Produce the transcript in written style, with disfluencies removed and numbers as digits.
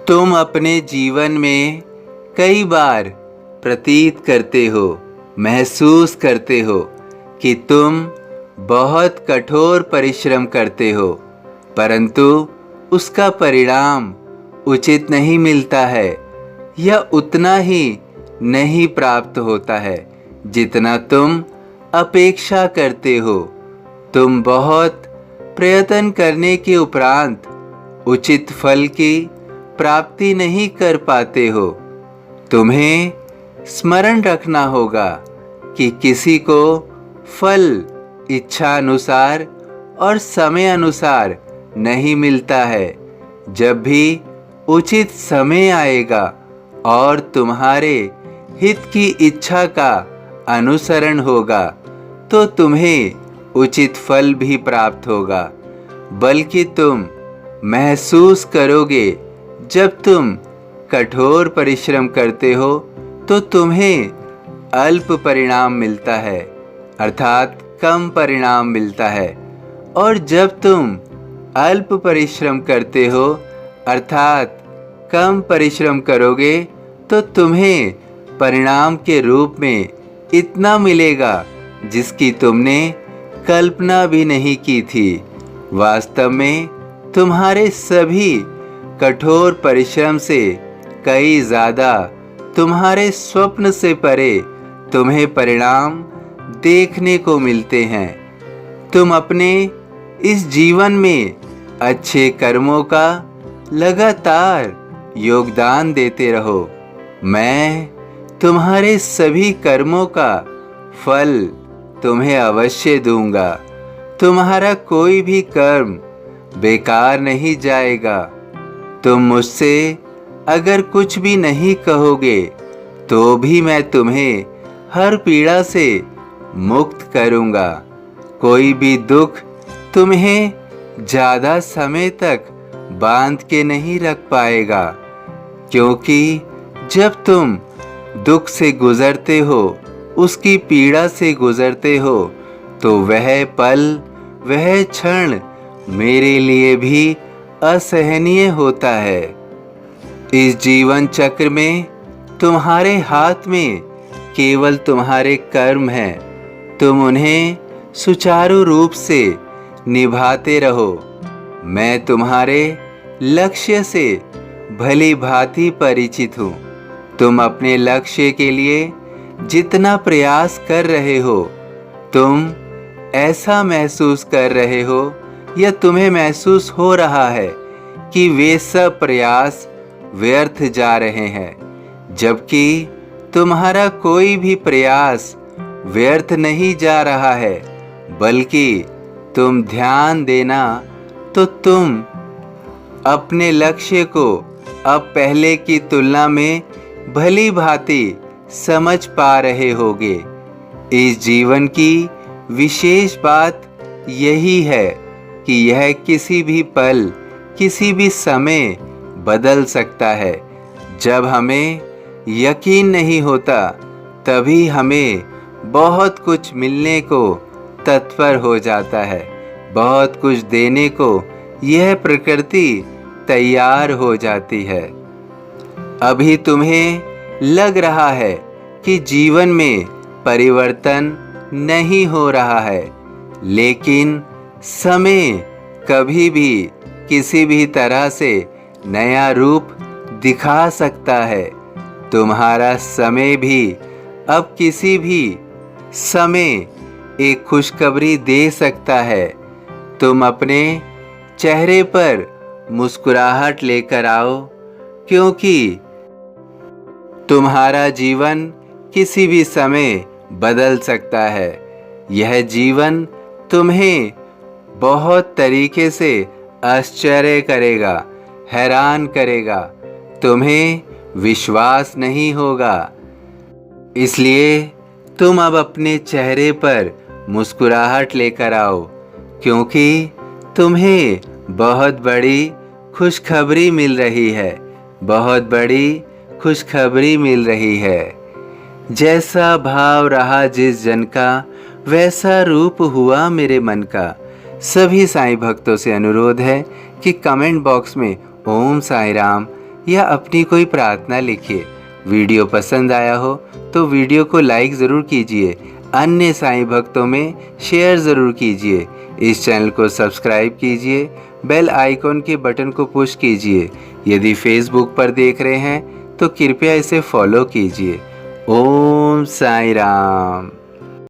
तुम अपने जीवन में कई बार प्रतीत करते हो, महसूस करते हो कि तुम बहुत कठोर परिश्रम करते हो, परंतु उसका परिणाम उचित नहीं मिलता है या उतना ही नहीं प्राप्त होता है जितना तुम अपेक्षा करते हो। तुम बहुत प्रयत्न करने के उपरांत उचित फल की प्राप्ति नहीं कर पाते हो। तुम्हें स्मरण रखना होगा कि किसी को फल इच्छा अनुसार और समय अनुसार नहीं मिलता है। जब भी उचित समय आएगा और तुम्हारे हित की इच्छा का अनुसरण होगा तो तुम्हें उचित फल भी प्राप्त होगा, बल्कि तुम महसूस करोगे जब तुम कठोर परिश्रम करते हो तो तुम्हें अल्प परिणाम मिलता है, अर्थात कम परिणाम मिलता है, और जब तुम अल्प परिश्रम करते हो अर्थात कम परिश्रम करोगे तो तुम्हें परिणाम के रूप में इतना मिलेगा जिसकी तुमने कल्पना भी नहीं की थी। वास्तव में तुम्हारे सभी कठोर परिश्रम से कई ज़्यादा तुम्हारे स्वप्न से परे तुम्हें परिणाम देखने को मिलते हैं। तुम अपने इस जीवन में अच्छे कर्मों का लगातार योगदान देते रहो। मैं तुम्हारे सभी कर्मों का फल तुम्हें अवश्य दूंगा। तुम्हारा कोई भी कर्म बेकार नहीं जाएगा। तुम मुझसे अगर कुछ भी नहीं कहोगे तो भी मैं तुम्हें हर पीड़ा से मुक्त करूंगा। कोई भी दुख तुम्हें ज़्यादा समय तक बांध के नहीं रख पाएगा, क्योंकि जब तुम दुख से गुजरते हो, उसकी पीड़ा से गुजरते हो, तो वह पल, वह क्षण मेरे लिए भी असहनीय होता है। इस जीवन चक्र में तुम्हारे हाथ में केवल तुम्हारे कर्म हैं। तुम उन्हें सुचारू रूप से निभाते रहो। मैं तुम्हारे लक्ष्य से भली भांति परिचित हूँ। तुम अपने लक्ष्य के लिए जितना प्रयास कर रहे हो, तुम ऐसा महसूस कर रहे हो या तुम्हें महसूस हो रहा है कि वे सब प्रयास व्यर्थ जा रहे हैं, जबकि तुम्हारा कोई भी प्रयास व्यर्थ नहीं जा रहा है, बल्कि तुम ध्यान देना तो तुम अपने लक्ष्य को अब पहले की तुलना में भली भांति समझ पा रहे होगे। इस जीवन की विशेष बात यही है कि यह किसी भी पल, किसी भी समय बदल सकता है। जब हमें यकीन नहीं होता तभी हमें बहुत कुछ मिलने को तत्पर हो जाता है। बहुत कुछ देने को यह प्रकृति तैयार हो जाती है। अभी तुम्हें लग रहा है कि जीवन में परिवर्तन नहीं हो रहा है, लेकिन समय कभी भी किसी भी तरह से नया रूप दिखा सकता है। तुम्हारा समय भी अब किसी भी समय एक खुशखबरी दे सकता है। तुम अपने चेहरे पर मुस्कुराहट लेकर आओ, क्योंकि तुम्हारा जीवन किसी भी समय बदल सकता है। यह जीवन तुम्हें बहुत तरीके से आश्चर्य करेगा, हैरान करेगा। तुम्हें विश्वास नहीं होगा, इसलिए तुम अब अपने चेहरे पर मुस्कुराहट लेकर आओ, क्योंकि तुम्हें बहुत बड़ी खुशखबरी मिल रही है। बहुत बड़ी खुशखबरी मिल रही है। जैसा भाव रहा जिस जन का, वैसा रूप हुआ मेरे मन का। सभी साईं भक्तों से अनुरोध है कि कमेंट बॉक्स में ओम साईं राम या अपनी कोई प्रार्थना लिखिए। वीडियो पसंद आया हो तो वीडियो को लाइक ज़रूर कीजिए, अन्य साईं भक्तों में शेयर ज़रूर कीजिए। इस चैनल को सब्सक्राइब कीजिए, बेल आइकॉन के बटन को पुश कीजिए। यदि फेसबुक पर देख रहे हैं तो कृपया इसे फॉलो कीजिए। ओम साईं राम।